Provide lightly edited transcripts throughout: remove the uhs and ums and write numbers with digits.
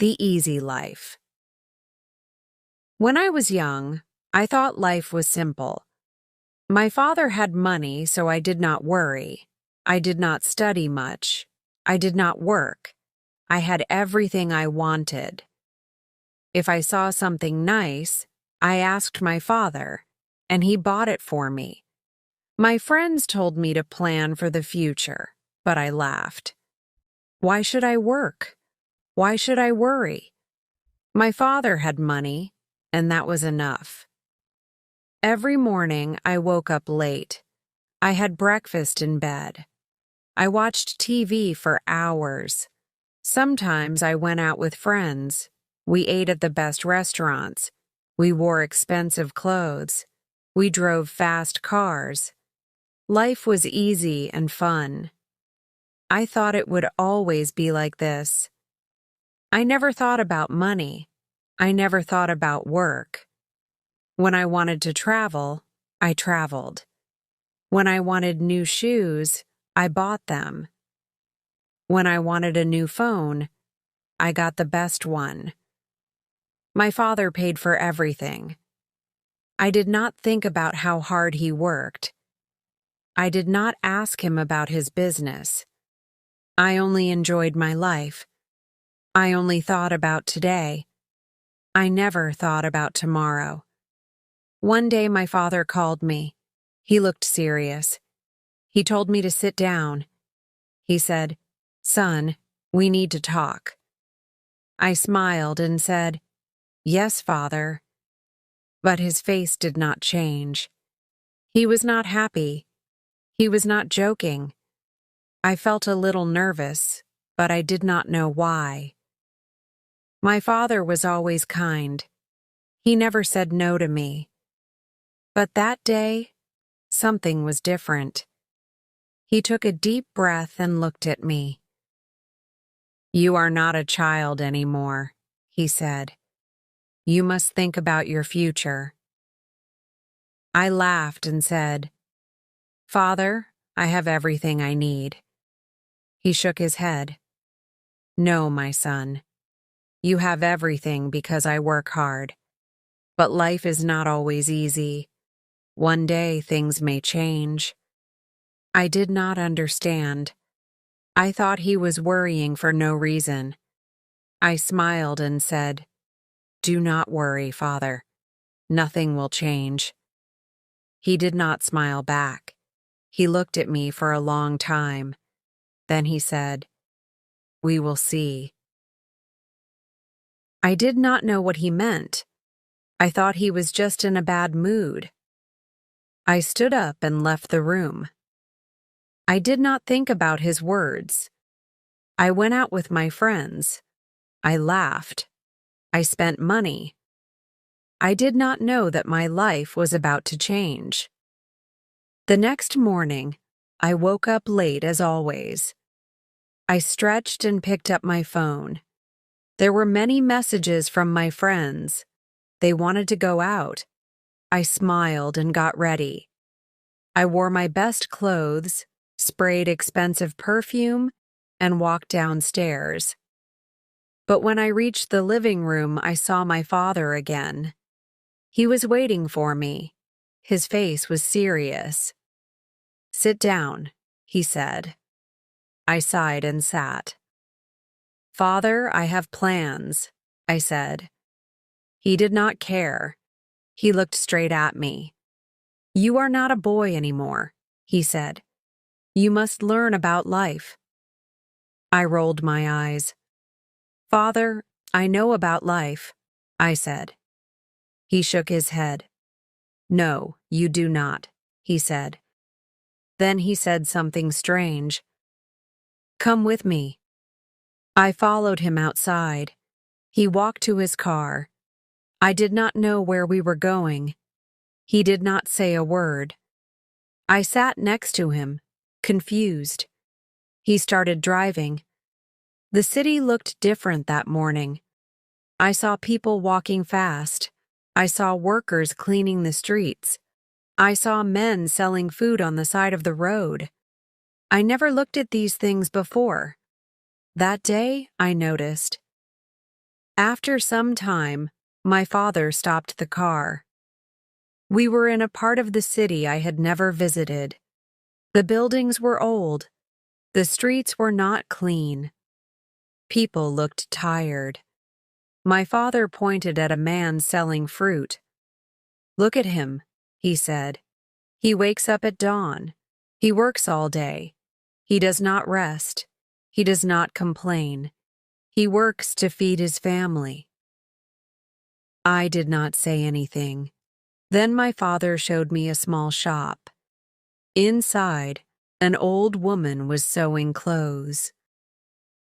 The easy life. When I was young, I thought life was simple. My father had money, so I did not worry. I did not study much. I did not work. I had everything I wanted. If I saw something nice, I asked my father, and he bought it for me. My friends told me to plan for the future, but I laughed. Why should I work? Why should I worry? My father had money, and that was enough. Every morning, I woke up late. I had breakfast in bed. I watched TV for hours. Sometimes I went out with friends. We ate at the best restaurants. We wore expensive clothes. We drove fast cars. Life was easy and fun. I thought it would always be like this. I never thought about money. I never thought about work. When I wanted to travel, I traveled. When I wanted new shoes, I bought them. When I wanted a new phone, I got the best one. My father paid for everything. I did not think about how hard he worked. I did not ask him about his business. I only enjoyed my life. I only thought about today. I never thought about tomorrow. One day my father called me. He looked serious. He told me to sit down. He said, "Son, we need to talk." I smiled and said, "Yes, Father." But his face did not change. He was not happy. He was not joking. I felt a little nervous, but I did not know why. My father was always kind. He never said no to me. But that day, something was different. He took a deep breath and looked at me. "You are not a child anymore," he said. "You must think about your future." I laughed and said, "Father, I have everything I need." He shook his head. "No, my son. You have everything because I work hard. But life is not always easy. One day things may change." I did not understand. I thought he was worrying for no reason. I smiled and said, "Do not worry, Father. Nothing will change." He did not smile back. He looked at me for a long time. Then he said, "We will see." I did not know what he meant. I thought he was just in a bad mood. I stood up and left the room. I did not think about his words. I went out with my friends. I laughed. I spent money. I did not know that my life was about to change. The next morning, I woke up late as always. I stretched and picked up my phone. There were many messages from my friends. They wanted to go out. I smiled and got ready. I wore my best clothes, sprayed expensive perfume, and walked downstairs. But when I reached the living room, I saw my father again. He was waiting for me. His face was serious. "Sit down," he said. I sighed and sat. "Father, I have plans," I said. He did not care. He looked straight at me. "You are not a boy anymore," he said. "You must learn about life." I rolled my eyes. "Father, I know about life," I said. He shook his head. "No, you do not," he said. Then he said something strange. "Come with me." I followed him outside. He walked to his car. I did not know where we were going. He did not say a word. I sat next to him, confused. He started driving. The city looked different that morning. I saw people walking fast. I saw workers cleaning the streets. I saw men selling food on the side of the road. I never looked at these things before. That day, I noticed. After some time, my father stopped the car. We were in a part of the city I had never visited. The buildings were old. The streets were not clean. People looked tired. My father pointed at a man selling fruit. "Look at him," he said. "He wakes up at dawn. He works all day. He does not rest. He does not complain. He works to feed his family." I did not say anything. Then my father showed me a small shop. Inside, an old woman was sewing clothes.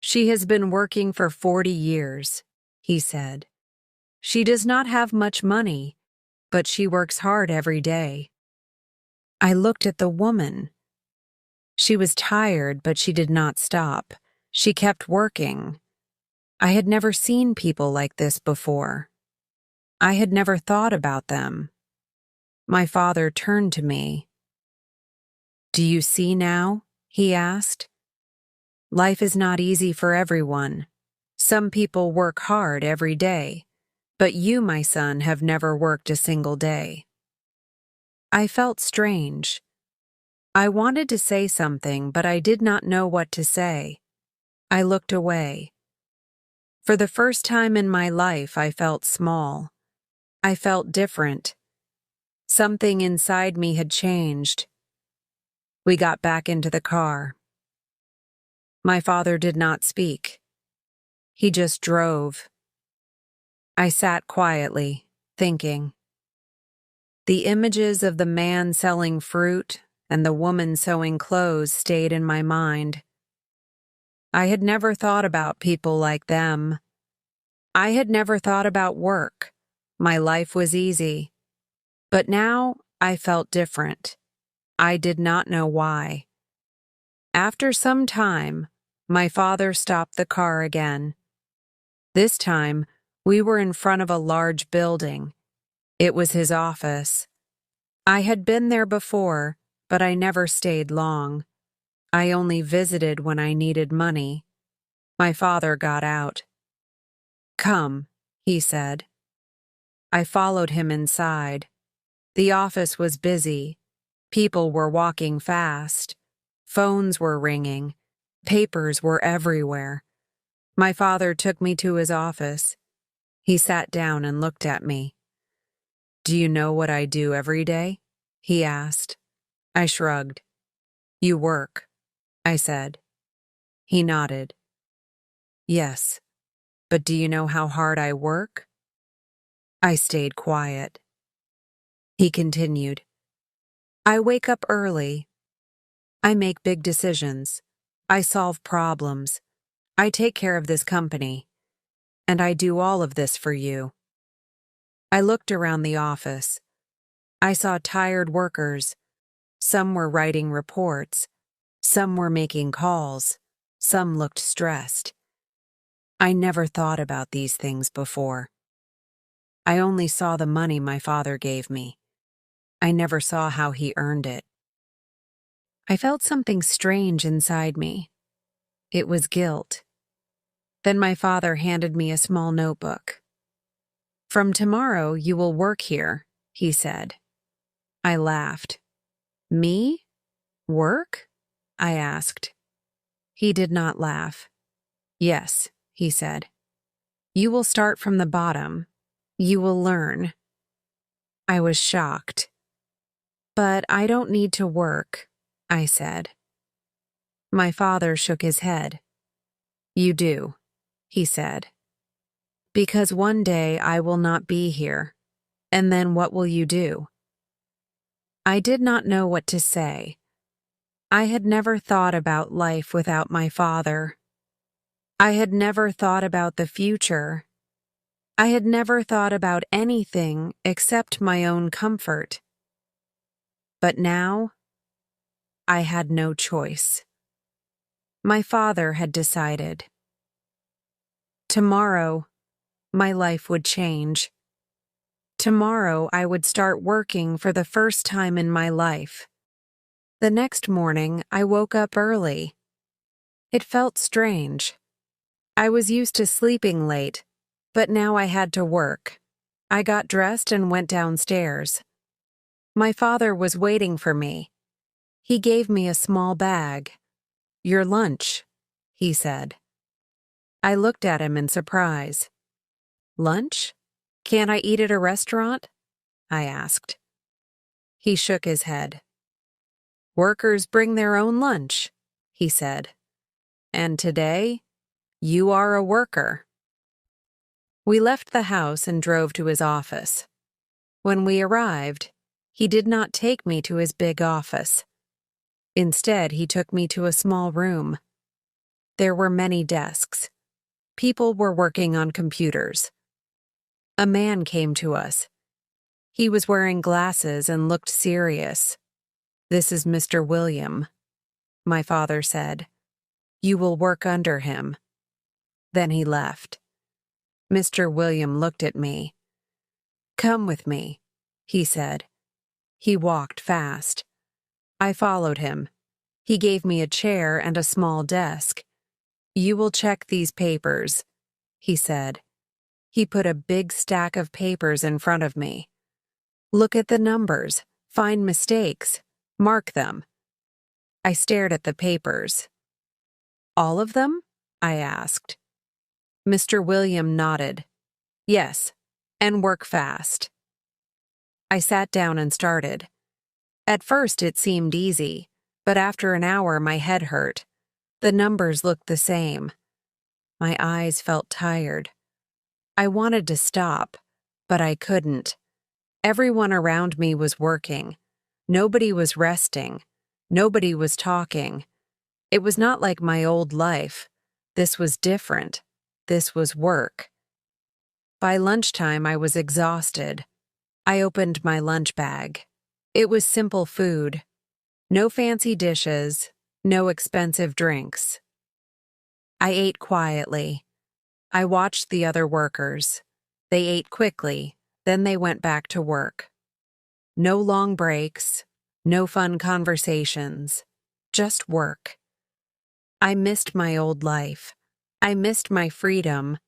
"She has been working for 40 years, he said. "She does not have much money, but she works hard every day." I looked at the woman. She was tired, but she did not stop. She kept working. I had never seen people like this before. I had never thought about them. My father turned to me. "Do you see now?" he asked. "Life is not easy for everyone. Some people work hard every day, but you, my son, have never worked a single day." I felt strange. I wanted to say something, but I did not know what to say. I looked away. For the first time in my life, I felt small. I felt different. Something inside me had changed. We got back into the car. My father did not speak. He just drove. I sat quietly, thinking. The images of the man selling fruit and the woman sewing clothes stayed in my mind. I had never thought about people like them. I had never thought about work. My life was easy. But now I felt different. I did not know why. After some time, my father stopped the car again. This time, we were in front of a large building. It was his office. I had been there before, but I never stayed long. I only visited when I needed money. My father got out. "Come," he said. I followed him inside. The office was busy. People were walking fast. Phones were ringing. Papers were everywhere. My father took me to his office. He sat down and looked at me. "Do you know what I do every day?" he asked. I shrugged. "You work," I said. He nodded. "Yes, but do you know how hard I work?" I stayed quiet. He continued. "I wake up early. I make big decisions. I solve problems. I take care of this company. And I do all of this for you." I looked around the office. I saw tired workers. Some were writing reports. Some were making calls. Some looked stressed. I never thought about these things before. I only saw the money my father gave me. I never saw how he earned it. I felt something strange inside me. It was guilt. Then my father handed me a small notebook. "From tomorrow, you will work here," he said. I laughed. "Me? Work?" I asked. He did not laugh. "Yes," he said. "You will start from the bottom. You will learn." I was shocked. "But I don't need to work," I said. My father shook his head. "You do," he said. "Because one day I will not be here. And then what will you do?" I did not know what to say. I had never thought about life without my father. I had never thought about the future. I had never thought about anything except my own comfort. But now, I had no choice. My father had decided. Tomorrow, my life would change. Tomorrow, I would start working for the first time in my life. The next morning, I woke up early. It felt strange. I was used to sleeping late, But now I had to work. I got dressed and went downstairs. My father was waiting for me. He gave me a small bag. "Your lunch," he said. I looked at him in surprise. "Lunch? Can't I eat at a restaurant?" I asked. He shook his head. "Workers bring their own lunch," he said. "And today, you are a worker." We left the house and drove to his office. When we arrived, he did not take me to his big office. Instead, he took me to a small room. There were many desks. People were working on computers. A man came to us. He was wearing glasses and looked serious. "This is Mr. William," my father said. "You will work under him." Then he left. Mr. William looked at me. "Come with me," he said. He walked fast. I followed him. He gave me a chair and a small desk. "You will check these papers," he said. He put a big stack of papers in front of me. "Look at the numbers, find mistakes, mark them." I stared at the papers. "All of them?" I asked. Mr. William nodded. "Yes, and work fast." I sat down and started. At first it seemed easy, but after an hour my head hurt. The numbers looked the same. My eyes felt tired. I wanted to stop, but I couldn't. Everyone around me was working. Nobody was resting. Nobody was talking. It was not like my old life. This was different. This was work. By lunchtime, I was exhausted. I opened my lunch bag. It was simple food. No fancy dishes, no expensive drinks. I ate quietly. I watched the other workers. They ate quickly, then they went back to work. No long breaks, no fun conversations, just work. I missed my old life. I missed my freedom.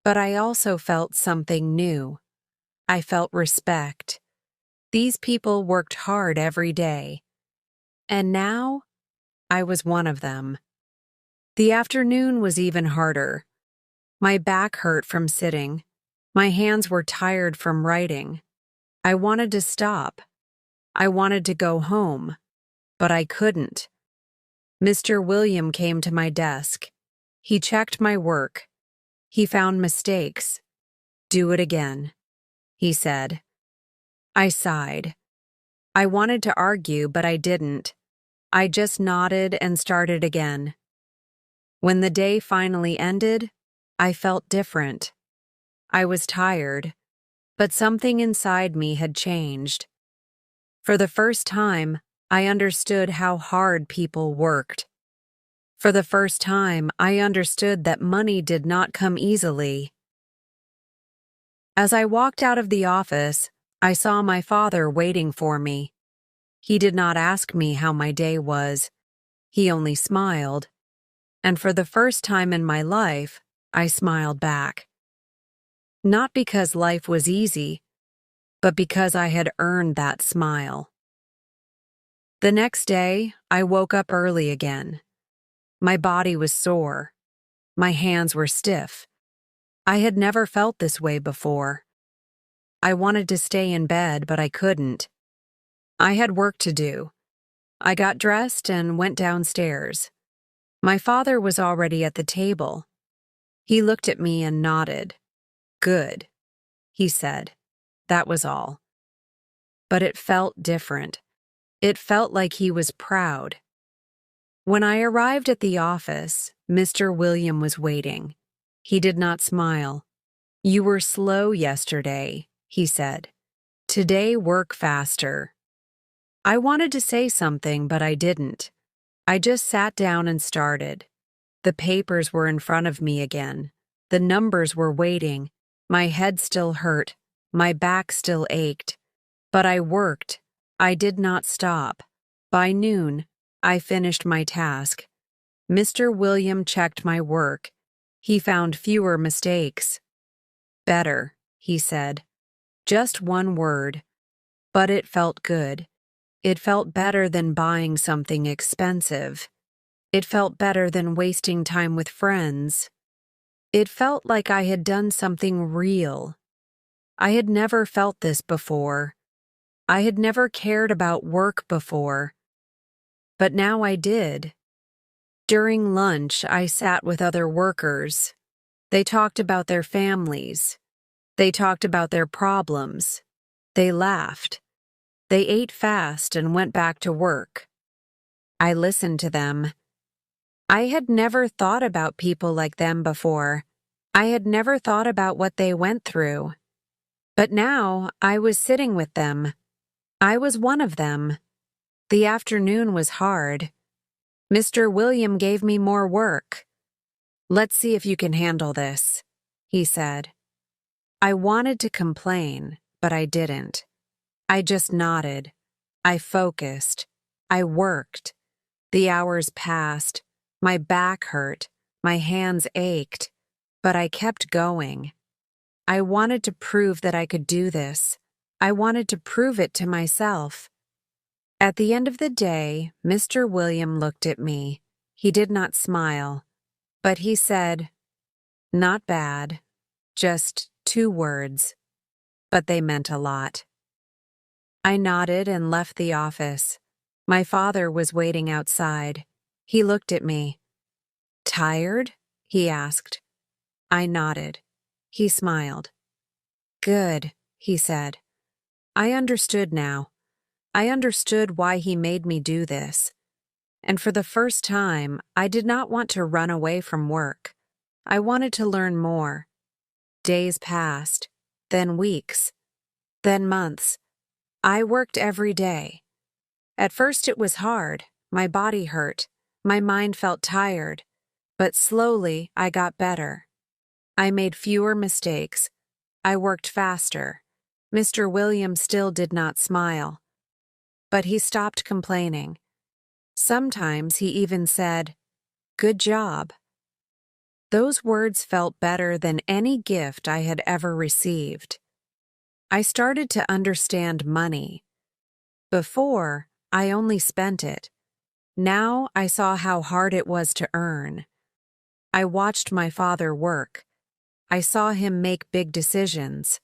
But I also felt something new. I felt respect. These people worked hard every day. And now, I was one of them. The afternoon was even harder. My back hurt from sitting. My hands were tired from writing. I wanted to stop. I wanted to go home, but I couldn't. Mr. William came to my desk. He checked my work. He found mistakes. "Do it again," he said. I sighed. I wanted to argue, but I didn't. I just nodded and started again. When the day finally ended, I felt different. I was tired, but something inside me had changed. For the first time, I understood how hard people worked. For the first time, I understood that money did not come easily. As I walked out of the office, I saw my father waiting for me. He did not ask me how my day was. He only smiled. And for the first time in my life, I smiled back. Not because life was easy, but because I had earned that smile. The next day, I woke up early again. My body was sore. My hands were stiff. I had never felt this way before. I wanted to stay in bed, but I couldn't. I had work to do. I got dressed and went downstairs. My father was already at the table. He looked at me and nodded. "Good," he said. That was all. But it felt different. It felt like he was proud. When I arrived at the office, Mr. William was waiting. He did not smile. "You were slow yesterday," he said. "Today work faster." I wanted to say something, but I didn't. I just sat down and started. The papers were in front of me again. The numbers were waiting. My head still hurt. My back still ached. But I worked. I did not stop. By noon, I finished my task. Mr. William checked my work. He found fewer mistakes. Better, he said. Just one word. But it felt good. It felt better than buying something expensive. It felt better than wasting time with friends. It felt like I had done something real. I had never felt this before. I had never cared about work before. But now I did. During lunch, I sat with other workers. They talked about their families. They talked about their problems. They laughed. They ate fast and went back to work. I listened to them. I had never thought about people like them before. I had never thought about what they went through. But now I was sitting with them. I was one of them. The afternoon was hard. Mr. William gave me more work. "Let's see if you can handle this," he said. I wanted to complain, but I didn't. I just nodded. I focused. I worked. The hours passed. My back hurt. My hands ached. But I kept going. I wanted to prove that I could do this. I wanted to prove it to myself. At the end of the day, Mr. William looked at me. He did not smile, but he said, "Not bad, just 2 words." But they meant a lot. I nodded and left the office. My father was waiting outside. He looked at me. "Tired?" he asked. I nodded. He smiled. "Good," he said. I understood now. I understood why he made me do this. And for the first time, I did not want to run away from work. I wanted to learn more. Days passed, then weeks, then months. I worked every day. At first it was hard. My body hurt. My mind felt tired. But slowly I got better. I made fewer mistakes. I worked faster. Mr. Williams still did not smile. But he stopped complaining. Sometimes he even said, "Good job." Those words felt better than any gift I had ever received. I started to understand money. Before, I only spent it. Now I saw how hard it was to earn. I watched my father work. I saw him make big decisions.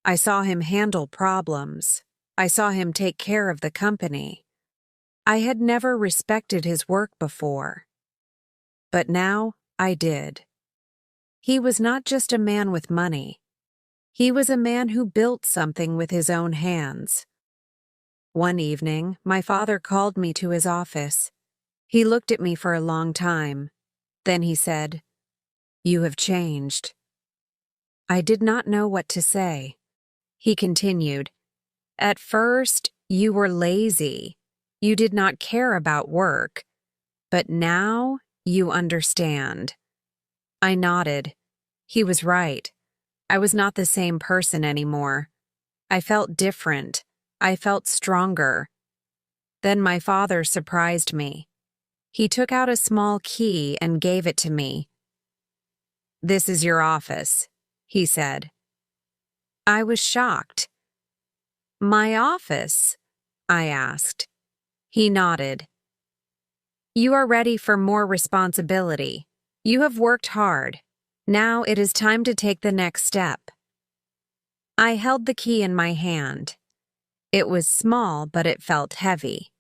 I saw him handle problems. I saw him take care of the company. I had never respected his work before. But now I did. He was not just a man with money. He was a man who built something with his own hands. One evening, my father called me to his office. He looked at me for a long time. Then he said, "You have changed." I did not know what to say. He continued, "At first, you were lazy. You did not care about work. But now, you understand." I nodded. He was right. I was not the same person anymore. I felt different. I felt stronger. Then my father surprised me. He took out a small key and gave it to me. "This is your office," he said. I was shocked. "My office?" I asked. He nodded. "You are ready for more responsibility. You have worked hard. Now it is time to take the next step." I held the key in my hand. It was small, but it felt heavy.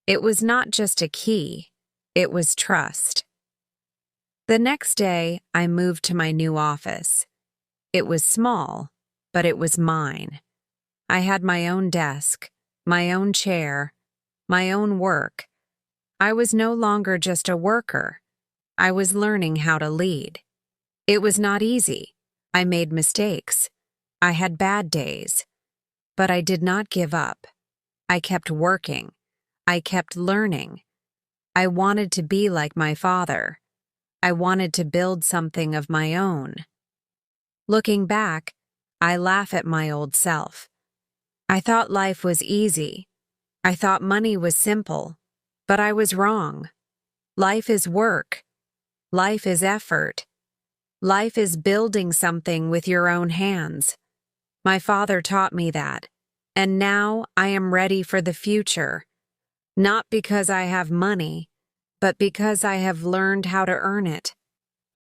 It was not just a key. It was trust. The next day, I moved to my new office. It was small, but it was mine. I had my own desk, my own chair, my own work. I was no longer just a worker. I was learning how to lead. It was not easy. I made mistakes. I had bad days. But I did not give up. I kept working. I kept learning. I wanted to be like my father. I wanted to build something of my own. Looking back, I laugh at my old self. I thought life was easy. I thought money was simple. But I was wrong. Life is work. Life is effort. Life is building something with your own hands. My father taught me that, and now I am ready for the future, not because I have money, but because I have learned how to earn it.